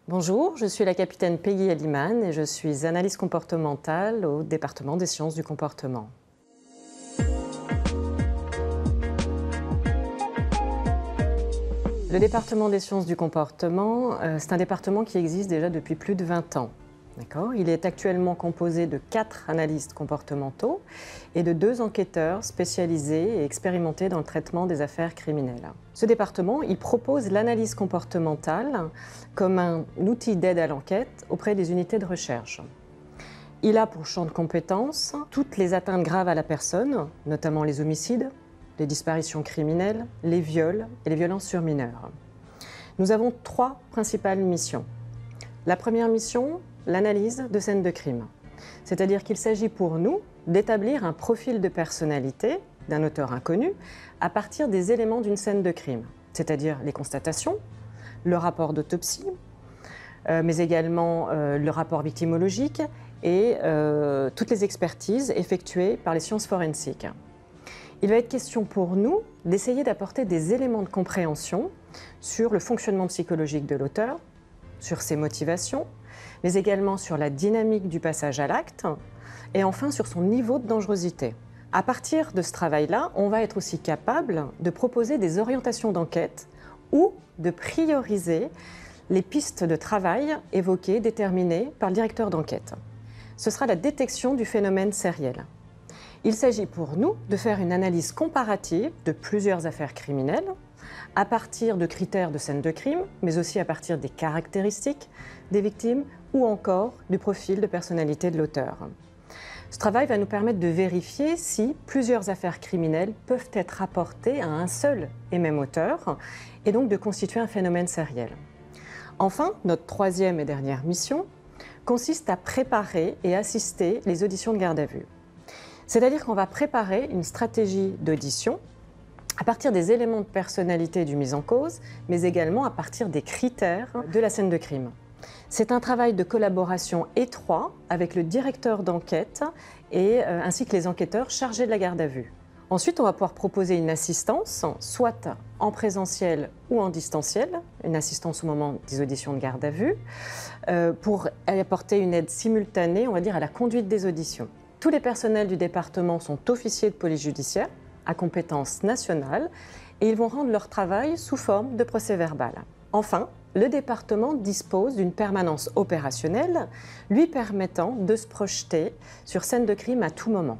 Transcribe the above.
Bonjour, je suis la capitaine Peggy Aliman et je suis analyste comportementale au département des sciences du comportement. Le département des sciences du comportement, c'est un département qui existe déjà depuis plus de 20 ans. Il est actuellement composé de 4 analystes comportementaux et de 2 enquêteurs spécialisés et expérimentés dans le traitement des affaires criminelles. Ce département, il propose l'analyse comportementale comme un outil d'aide à l'enquête auprès des unités de recherche. Il a pour champ de compétences toutes les atteintes graves à la personne, notamment les homicides, les disparitions criminelles, les viols et les violences sur mineurs. Nous avons 3 principales missions. La première mission, l'analyse de scènes de crime. C'est-à-dire qu'il s'agit pour nous d'établir un profil de personnalité d'un auteur inconnu à partir des éléments d'une scène de crime, c'est-à-dire les constatations, le rapport d'autopsie, mais également le rapport victimologique et toutes les expertises effectuées par les sciences forensiques. Il va être question pour nous d'essayer d'apporter des éléments de compréhension sur le fonctionnement psychologique de l'auteur, sur ses motivations, mais également sur la dynamique du passage à l'acte et enfin sur son niveau de dangerosité. À partir de ce travail-là, on va être aussi capable de proposer des orientations d'enquête ou de prioriser les pistes de travail évoquées, déterminées par le directeur d'enquête. Ce sera la détection du phénomène sériel. Il s'agit pour nous de faire une analyse comparative de plusieurs affaires criminelles à partir de critères de scènes de crime, mais aussi à partir des caractéristiques des victimes ou encore du profil de personnalité de l'auteur. Ce travail va nous permettre de vérifier si plusieurs affaires criminelles peuvent être rapportées à un seul et même auteur et donc de constituer un phénomène sériel. Enfin, notre troisième et dernière mission consiste à préparer et assister les auditions de garde à vue. C'est-à-dire qu'on va préparer une stratégie d'audition à partir des éléments de personnalité du mis en cause, mais également à partir des critères de la scène de crime. C'est un travail de collaboration étroit avec le directeur d'enquête ainsi que les enquêteurs chargés de la garde à vue. Ensuite, on va pouvoir proposer une assistance, soit en présentiel ou en distanciel, une assistance au moment des auditions de garde à vue, pour apporter une aide simultanée, on va dire, à la conduite des auditions. Tous les personnels du département sont officiers de police judiciaire, à compétence nationale, et ils vont rendre leur travail sous forme de procès-verbal. Enfin, le département dispose d'une permanence opérationnelle lui permettant de se projeter sur scène de crime à tout moment.